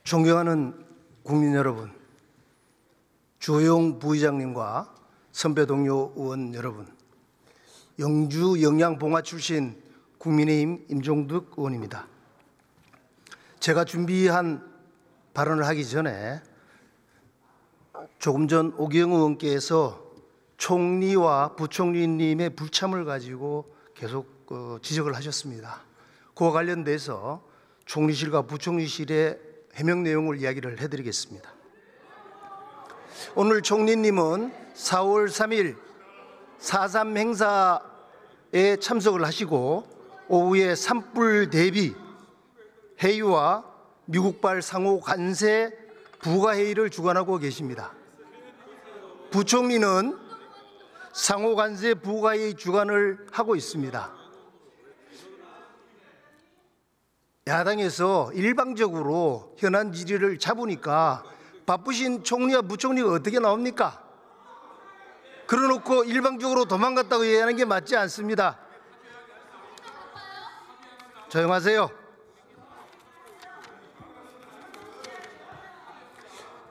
존경하는 국민 여러분, 주호영 부의장님과 선배 동료 의원 여러분, 영주 영양봉화 출신 국민의힘 임종득 의원입니다. 제가 준비한 발언을 하기 전에 조금 전 오기영 의원께서 총리와 부총리님의 불참을 가지고 계속 지적을 하셨습니다. 그와 관련돼서 총리실과 부총리실의 해명 내용을 이야기를 해드리겠습니다. 오늘 총리님은 4월 3일 4.3 행사에 참석을 하시고 오후에 산불 대비 회의와 미국발 상호 관세 부가 회의를 주관하고 계십니다. 부총리는 상호 관세 부가 회의 주관을 하고 있습니다. 야당에서 일방적으로 현안 질의를 잡으니까 바쁘신 총리와 부총리가 어떻게 나옵니까? 그러놓고 일방적으로 도망갔다고 얘기하는 게 맞지 않습니다. 조용하세요.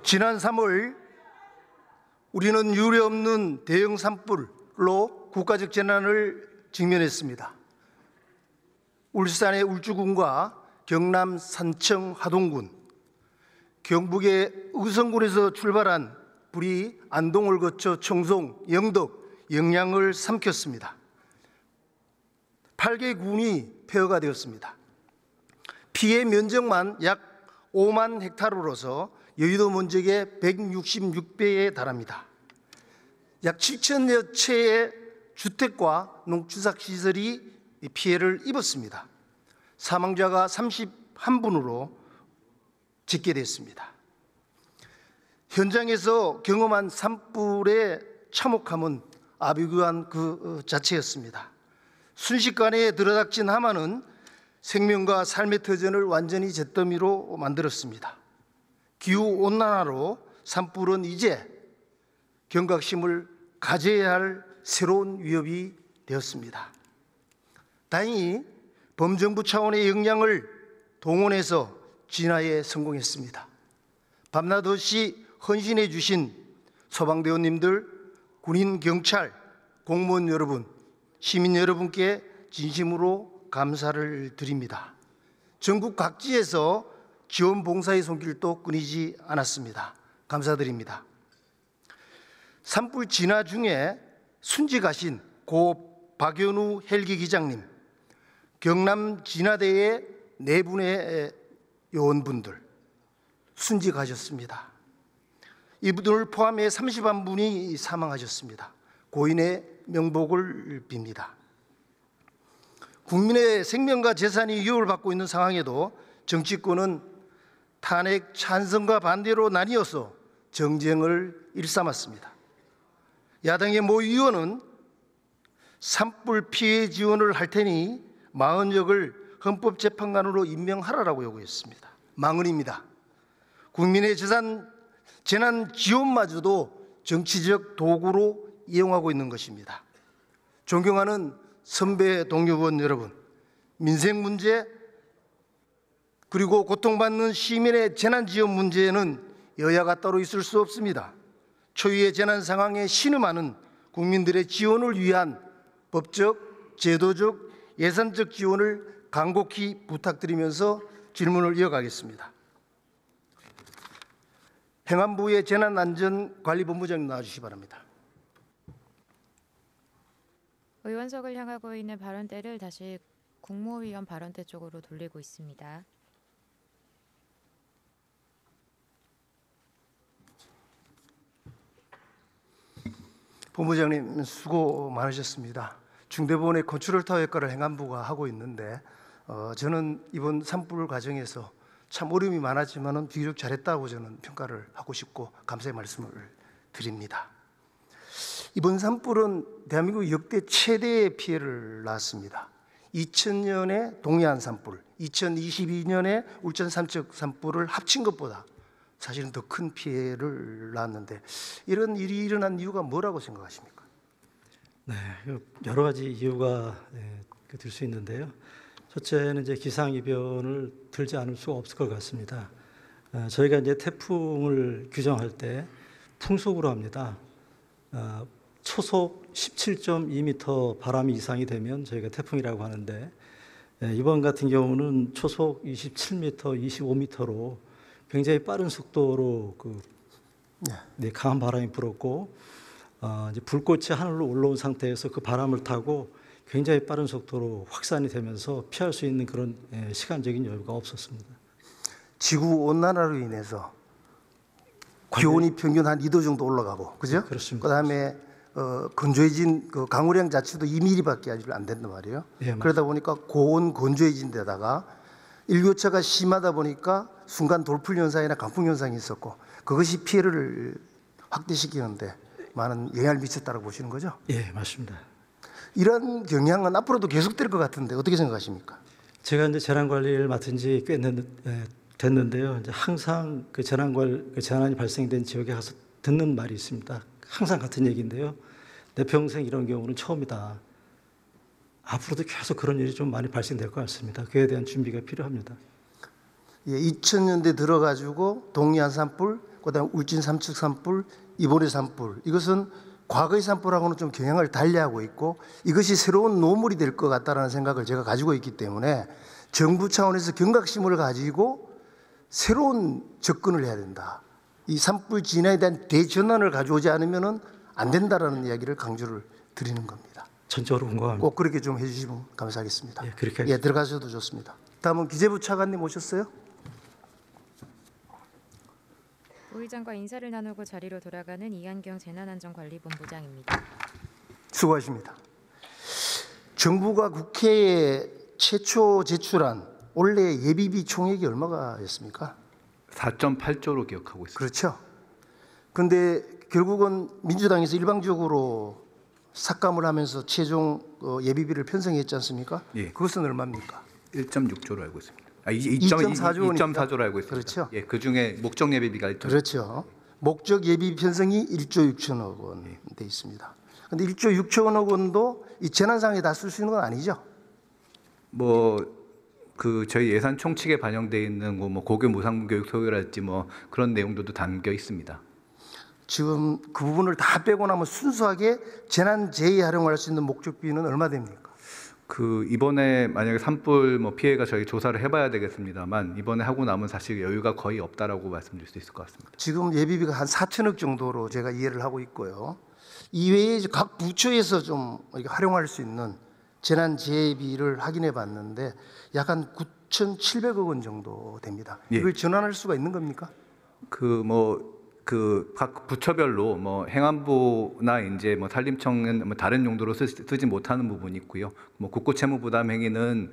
지난 3월 우리는 유례없는 대형 산불로 국가적 재난을 직면했습니다. 울산의 울주군과 경남 산청 하동군, 경북의 의성군에서 출발한 불이 안동을 거쳐 청송, 영덕, 영양을 삼켰습니다. 8개 군이 폐허가 되었습니다. 피해 면적만 약 5만 헥타르로서 여의도 면적의 166배에 달합니다. 약 7천여 채의 주택과 농축산시설이 피해를 입었습니다. 사망자가 31분으로 집계됐습니다. 현장에서 경험한 산불의 참혹함은 아비규환 그 자체였습니다. 순식간에 들어닥친 하마는 생명과 삶의 터전을 완전히 잿더미로 만들었습니다. 기후온난화로 산불은 이제 경각심을 가져야 할 새로운 위협이 되었습니다. 다행히 범정부 차원의 역량을 동원해서 진화에 성공했습니다. 밤낮 없이 헌신해 주신 소방대원님들, 군인, 경찰, 공무원 여러분, 시민 여러분께 진심으로 감사를 드립니다. 전국 각지에서 지원 봉사의 손길도 끊이지 않았습니다. 감사드립니다. 산불 진화 중에 순직하신 고 박연우 헬기 기장님, 경남 진화대의 4분의 요원분들 순직하셨습니다. 이분을 포함해 31분이 사망하셨습니다. 고인의 명복을 빕니다. 국민의 생명과 재산이 위협을 받고 있는 상황에도 정치권은 탄핵 찬성과 반대로 나뉘어서 정쟁을 일삼았습니다. 야당의 모 의원은 산불 피해 지원을 할 테니 마흔역을 헌법재판관으로 임명하라고 요구했습니다. 망언입니다. 국민의 재난 지원마저도 정치적 도구로 이용하고 있는 것입니다. 존경하는 선배 동료 의원 여러분, 민생 문제 그리고 고통받는 시민의 재난 지원 문제에는 여야가 따로 있을 수 없습니다. 초유의 재난 상황에 신음하는 국민들의 지원을 위한 법적, 제도적, 예산적 지원을 간곡히 부탁드리면서 질문을 이어가겠습니다. 행안부의 재난안전관리본부장님 나와주시기 바랍니다. 의원석을 향하고 있는 발언대를 다시 국무위원 발언대 쪽으로 돌리고 있습니다. 본부장님 수고 많으셨습니다. 중대본의 컨트롤타워 역할을 행안부가 하고 있는데 저는 이번 산불 과정에서 참 어려움이 많았지만 비교적 잘했다고 저는 평가를 하고 싶고 감사의 말씀을 드립니다. 이번 산불은 대한민국 역대 최대의 피해를 낳았습니다. 2000년에 동해안 산불, 2022년에 울산 삼척 산불을 합친 것보다 사실은 더 큰 피해를 낳았는데 이런 일이 일어난 이유가 뭐라고 생각하십니까? 네, 여러 가지 이유가 들 수 있는데요. 첫째는 이제 기상이변을 들지 않을 수가 없을 것 같습니다. 저희가 이제 태풍을 규정할 때 풍속으로 합니다. 초속 17.2m 바람이 이상이 되면 저희가 태풍이라고 하는데 이번 같은 경우는 초속 27m, 25m로 굉장히 빠른 속도로 강한 바람이 불었고 이제 불꽃이 하늘로 올라온 상태에서 그 바람을 타고 굉장히 빠른 속도로 확산이 되면서 피할 수 있는 그런 시간적인 여유가 없었습니다. 지구 온난화로 인해서 기온이 평균 한 2도 정도 올라가고, 그죠? 그렇습니다. 그다음에 건조해진 그 강우량 자체도 2mm밖에 아직 안 된단 말이에요. 예, 그러다 보니까 고온 건조해진 데다가 일교차가 심하다 보니까 순간 돌풍 현상이나 강풍 현상이 있었고, 그것이 피해를 확대시키는데 많은 영향을 미쳤다고 보시는 거죠? 예, 맞습니다. 이런 경향은 앞으로도 계속될 것 같은데 어떻게 생각하십니까? 제가 이제 재난 관리를 맡은 지 꽤 됐는데요. 이제 항상 그 재난이 발생된 지역에 가서 듣는 말이 있습니다. 항상 같은 얘기인데요. 내 평생 이런 경우는 처음이다. 앞으로도 계속 그런 일이 좀 많이 발생될 것 같습니다. 그에 대한 준비가 필요합니다. 예, 2000년대 들어가지고 동해안 산불, 그다음 울진 삼척 산불, 이번의 산불, 이것은 과거의 산불하고는 좀 경향을 달리하고 있고 이것이 새로운 노물이 될 것 같다라는 생각을 제가 가지고 있기 때문에 정부 차원에서 경각심을 가지고 새로운 접근을 해야 된다. 이 산불 진화에 대한 대전환을 가져오지 않으면은 안 된다라는 이야기를 강조를 드리는 겁니다. 전적으로 공감합니다. 꼭 그렇게 좀 해주시면 감사하겠습니다. 예, 그렇게 하겠습니다. 예, 들어가셔도 좋습니다. 다음은 기재부 차관님 오셨어요? 부의장과 인사를 나누고 자리로 돌아가는 이한경 재난안전관리본부장입니다. 수고하십니다. 정부가 국회에 최초 제출한 올해 예비비 총액이 얼마가였습니까? 4.8조로 기억하고 있습니다. 그렇죠. 그런데 결국은 민주당에서 일방적으로 삭감을 하면서 최종 예비비를 편성했지 않습니까? 예. 그것은 얼마입니까? 1.6조로 알고 있습니다. 2.4조 니까. 2.4조로 알고 있습니다. 그렇죠. 예, 그 중에 목적 예비비가 1.6조. 그렇죠. 목적 예비 편성이 1조 6천억 원 돼 있습니다. 그런데 1조 6천억 원도 이 재난상에 다 쓸 수 있는 건 아니죠? 저희 예산 총칙에 반영돼 있는 뭐 고교 무상교육 소요랄지 뭐 그런 내용들도 담겨 있습니다. 지금 그 부분을 다 빼고 나면 순수하게 재난재해 활용할 수 있는 목적비는 얼마 됩니까? 이번에 만약에 산불 피해가 저희 조사를 해봐야 되겠습니다만 이번에 하고 나면 사실 여유가 거의 없다라고 말씀드릴 수 있을 것 같습니다. 지금 예비비가 한 4천억 정도로 제가 이해를 하고 있고요. 이외에 각 부처에서 좀 활용할 수 있는 재난재해비를 확인해 봤는데 약 한 9,700억 원 정도 됩니다. 예. 이걸 전환할 수가 있는 겁니까? 각 부처별로 행안부나 이제 산림청은 다른 용도로 쓰지 못하는 부분이 있고요. 국고채무 부담 행위는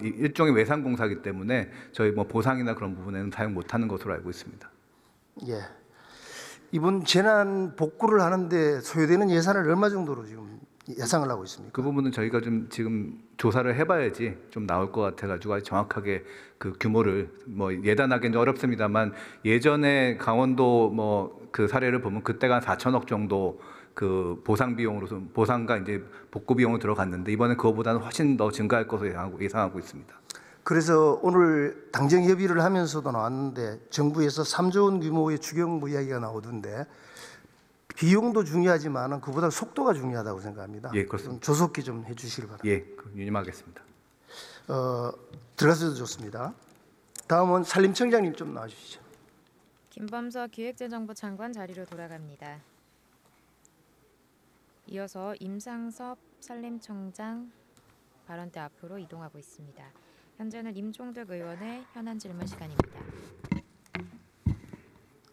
일종의 외상 공사이기 때문에 저희 보상이나 그런 부분에는 사용 못하는 것으로 알고 있습니다. 예. 이번 재난 복구를 하는데 소요되는 예산을 얼마 정도로 지금 예상을 하고 있습니까? 그 부분은 저희가 좀 지금 조사를 해봐야지 좀 나올 것 같아가지고 아주 정확하게 그 규모를 예단하기는 어렵습니다만 예전에 강원도 그 사례를 보면 그때가 한 4천억 정도 그 보상 비용으로서 보상과 이제 복구 비용으로 들어갔는데 이번에 그거보다는 훨씬 더 증가할 것으로 예상하고 있습니다. 그래서 오늘 당정 협의를 하면서도 나왔는데 정부에서 3조 원 규모의 주경무 이야기가 나오던데 비용도 중요하지만 그보다 속도가 중요하다고 생각합니다. 예, 그렇습니다. 조속히 좀 해주시기 바랍니다. 예, 유념하겠습니다. 들어가셔도 좋습니다. 다음은 산림청장님 좀 나와주시죠. 김범서 기획재정부 장관 자리로 돌아갑니다. 이어서 임상섭 산림청장 발언대 앞으로 이동하고 있습니다. 현재는 임종득 의원의 현안 질문 시간입니다.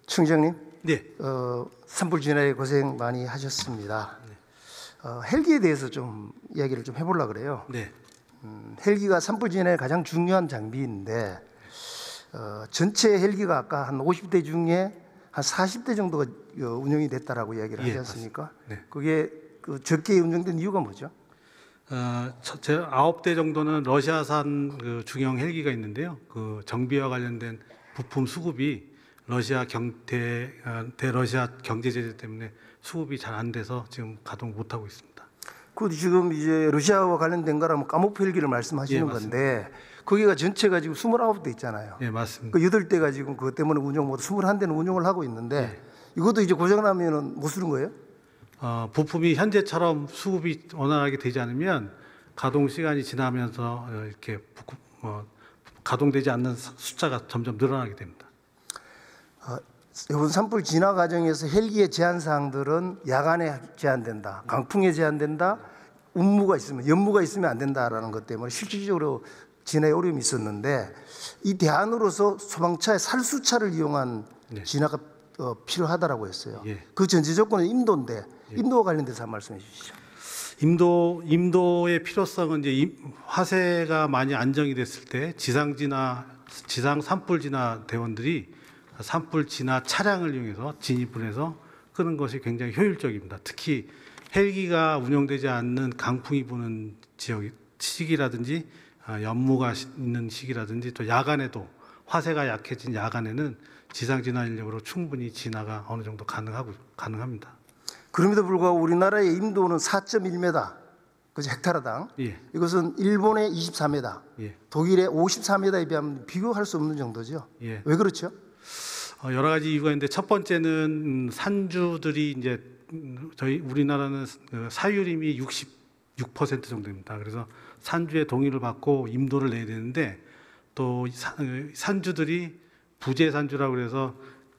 청장님, 네. 산불 진화에 고생 많이 하셨습니다. 헬기에 대해서 좀 이야기를 좀 해보려고 그래요. 네. 헬기가 산불 진화에 가장 중요한 장비인데 전체 헬기가 아까 한 50대 중에 한 40대 정도가 운영이 됐다라고 이야기를 하지 않습니까? 네. 그게 적게 운영된 이유가 뭐죠? 제 9대 정도는 러시아산 중형 헬기가 있는데요. 그 정비와 관련된 부품 수급이 대러시아 경제 제재 때문에 수급이 잘 안 돼서 지금 가동 못 하고 있습니다. 그 지금 이제 러시아와 관련된 거라면 까모프 헬기를 말씀하시는 예, 맞습니다. 건데 거기가 전체가 지금 29대 있잖아요. 예, 맞습니다. 그 8대가 지금 그것 때문에 운영 못 21대는 운영을 하고 있는데 이것도 이제 고장 나면은 못 쓰는 거예요? 부품이 현재처럼 수급이 원활하게 되지 않으면 가동 시간이 지나면서 이렇게 가동되지 않는 숫자가 점점 늘어나게 됩니다. 이번 산불 진화 과정에서 헬기의 제한 사항들은 야간에 제한된다, 강풍에 제한된다, 운무가 있으면 연무가 있으면 안 된다라는 것 때문에 실질적으로 진화에 어려움이 있었는데 이 대안으로서 소방차의 살수차를 이용한 네. 진화가 필요하다라고 했어요. 예. 그 전제 조건은 임도인데 임도와 관련돼서 한 말씀해 주시죠. 임도의 필요성은 이제 화재가 많이 안정이 됐을 때 지상 산불 진화 대원들이 산불 진화 차량을 이용해서 진입을 해서 끄는 것이 굉장히 효율적입니다. 특히 헬기가 운영되지 않는 강풍이 부는 시기라든지 연무가 있는 시기라든지 또 야간에도 화재가 약해진 야간에는 지상 진화 인력으로 충분히 진화가 어느 정도 가능합니다. 그럼에도 불구하고 우리나라의 임도는 4.1m, 그죠? 헥타르당. 예. 이것은 일본의 24m, 예. 독일의 54m에 비하면 비교할 수 없는 정도죠. 예. 왜 그렇죠? 여러 가지 이유가 있는데 첫 번째는 산주들이 이제 우리나라는 사유림이 66% 정도입니다. 그래서 산주의 동의를 받고 임도를 내야 되는데 또 산주들이 부재 산주라고 그래서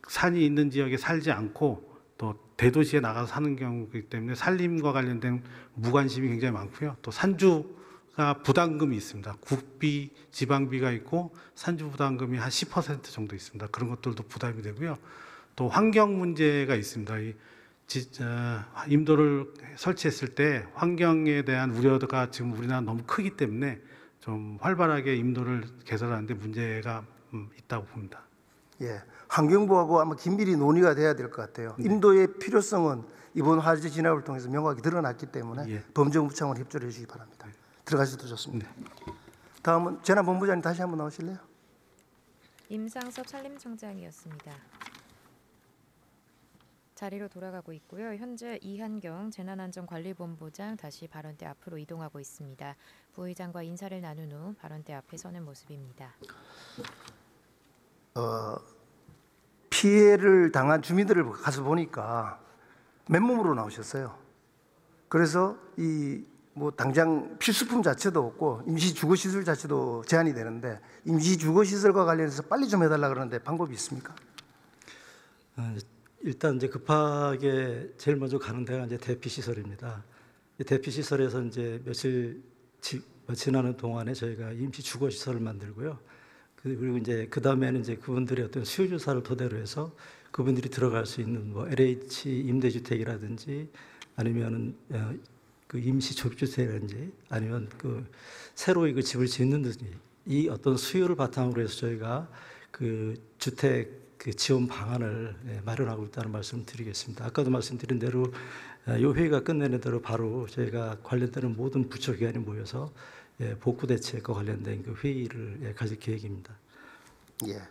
산이 있는 지역에 살지 않고 또 대도시에 나가서 사는 경우이기 때문에 산림과 관련된 무관심이 굉장히 많고요. 또 산주가 부담금이 있습니다. 국비, 지방비가 있고 산주 부담금이 한 10% 정도 있습니다. 그런 것들도 부담이 되고요. 또 환경 문제가 있습니다. 임도를 설치했을 때 환경에 대한 우려가 지금 우리나라 너무 크기 때문에 좀 활발하게 임도를 개설하는데 문제가 있다고 봅니다. 예, 환경부하고 아마 긴밀히 논의가 돼야 될 것 같아요. 임도의 필요성은 이번 화재 진압을 통해서 명확히 드러났기 때문에 예. 범정부 차원 협조를 해주시기 바랍니다. 들어가셔도 좋습니다. 다음은 재난본부장님 다시 한번 나오실래요? 임상섭 산림청장이었습니다. 자리로 돌아가고 있고요. 현재 이한경 재난안전관리본부장 다시 발언대 앞으로 이동하고 있습니다. 부의장과 인사를 나눈 후 발언대 앞에 서는 모습입니다. 피해를 당한 주민들을 가서 보니까 맨몸으로 나오셨어요. 그래서 이 뭐 당장 필수품 자체도 없고 임시 주거시설 자체도 제한이 되는데 임시 주거시설과 관련해서 빨리 좀 해달라 그러는데 방법이 있습니까? 일단 이제 급하게 제일 먼저 가는 데가 이제 대피 시설입니다. 대피 시설에서 이제 며칠 지나는 동안에 저희가 임시 주거 시설을 만들고요. 그리고 이제 그 다음에는 이제 그분들의 어떤 수요 조사를 토대로 해서 그분들이 들어갈 수 있는 뭐 LH 임대주택이라든지 아니면은 그 임시 조립주택이라든지 아니면 그 새로 그 집을 짓는든지 이 어떤 수요를 바탕으로 해서 저희가 그 주택 그 지원 방안을 마련하고 있다는 말씀을 드리겠습니다. 아까도 말씀드린 대로 이 회의가 끝내는 대로 바로 저희가 관련되는 모든 부처기관이 모여서 복구 대책과 관련된 그 회의를 가질 계획입니다. 예.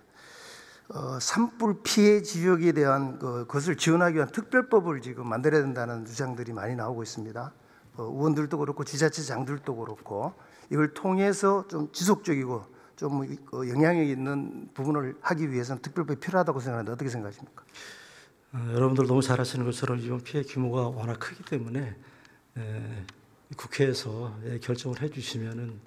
산불 피해 지역에 대한 그것을 지원하기 위한 특별법을 지금 만들어야 된다는 주장들이 많이 나오고 있습니다. 의원들도 그렇고 지자체장들도 그렇고 이걸 통해서 좀 지속적이고 좀 영향력 있는 부분을 하기 위해서는 특별법이 필요하다고 생각하는데 어떻게 생각하십니까? 여러분들 너무 잘 아시는 것처럼 이번 피해 규모가 워낙 크기 때문에 국회에서 결정을 해주시면은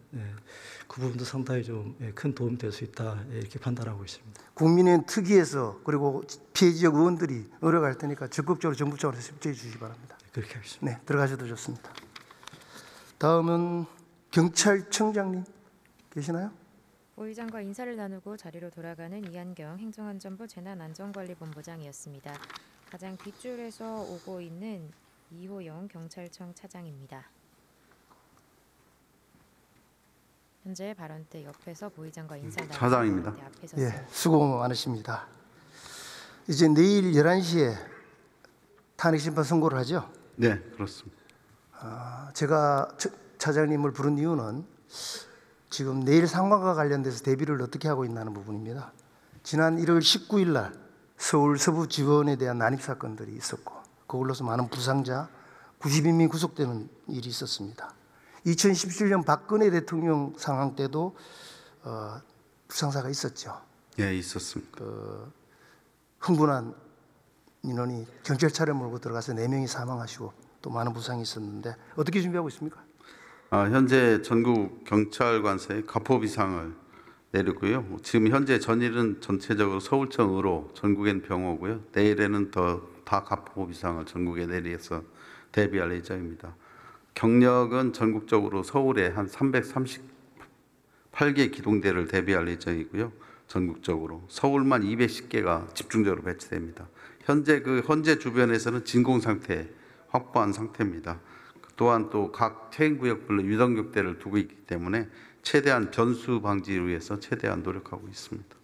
그 부분도 상당히 좀 큰 도움이 될 수 있다 이렇게 판단하고 있습니다. 국민의힘 특위에서 그리고 피해 지역 의원들이 노력할 테니까 적극적으로 정부 차원에서 협조해 주시기 바랍니다. 그렇게 하겠습니다. 네, 들어가셔도 좋습니다. 다음은 경찰청장님 계시나요? 부의장과 인사를 나누고 자리로 돌아가는 이한경 행정안전부 재난안전관리본부장이었습니다. 가장 뒷줄에서 오고 있는 이호영 경찰청 차장입니다. 현재 발언대 옆에서 부의장과 인사를 나누고 차장입니다. 앞에 섰습니다. 예, 수고 많으십니다. 이제 내일 11시에 탄핵심판 선고를 하죠? 네, 그렇습니다. 제가 차장님을 부른 이유는 지금 내일 상황과 관련돼서 대비를 어떻게 하고 있나는 부분입니다. 지난 1월 19일 날 서울 서부지원에 대한 난입사건들이 있었고 그걸로서 많은 부상자 90인민이 구속되는 일이 있었습니다. 2017년 박근혜 대통령 상황 때도 불상사가 있었죠. 예, 있었습니다. 흥분한 인원이 경찰차를 몰고 들어가서 4명이 사망하시고 또 많은 부상이 있었는데 어떻게 준비하고 있습니까? 현재 전국 경찰관서에 가포비상을 내리고요. 지금 현재 전일은 전체적으로 서울청으로 전국엔 병호고요. 내일에는 다 가포비상을 전국에 내리해서 대비할 예정입니다. 경력은 전국적으로 서울에 한 338개 기동대를 대비할 예정이고요. 전국적으로 서울만 210개가 집중적으로 배치됩니다. 현재 현재 주변에서는 진공 상태 확보한 상태입니다. 또한 또 각 체행구역별로 유동격대를 두고 있기 때문에 최대한 변수 방지를 위해서 최대한 노력하고 있습니다.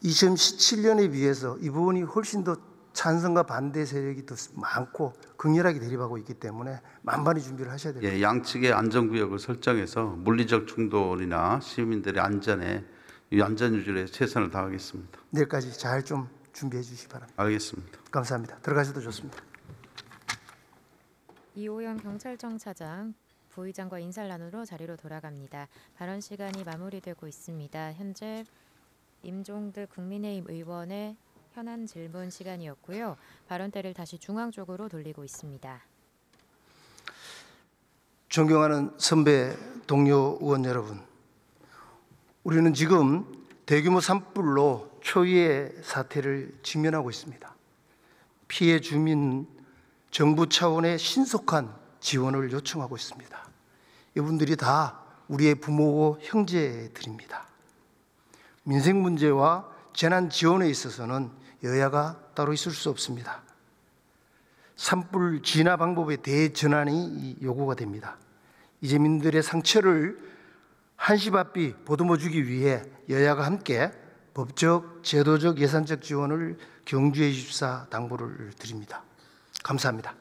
2017년에 비해서 이 부분이 훨씬 더 찬성과 반대 세력이 더 많고 극렬하게 대립하고 있기 때문에 만반의 준비를 하셔야 됩니다. 예, 양측의 안전구역을 설정해서 물리적 충돌이나 시민들의 안전에 안전 유지에 최선을 다하겠습니다. 내일까지 잘 좀 준비해 주시기 바랍니다. 알겠습니다. 감사합니다. 들어가셔도 좋습니다. 이호영 경찰청 차장 부의장과 인사를 나누러 자리로 돌아갑니다. 발언 시간이 마무리되고 있습니다. 현재 임종득 국민의힘 의원의 현안 질문 시간이었고요. 발언대를 다시 중앙 쪽으로 돌리고 있습니다. 존경하는 선배 동료 의원 여러분, 우리는 지금 대규모 산불로 초유의 사태를 직면하고 있습니다. 피해 주민 정부 차원의 신속한 지원을 요청하고 있습니다. 이분들이 다 우리의 부모고 형제들입니다. 민생 문제와 재난 지원에 있어서는 여야가 따로 있을 수 없습니다. 산불 진화 방법의 대전환이 요구가 됩니다. 이재민들의 상처를 한시바삐 보듬어주기 위해 여야가 함께 법적, 제도적, 예산적 지원을 경주해 주십사 당부를 드립니다. 감사합니다.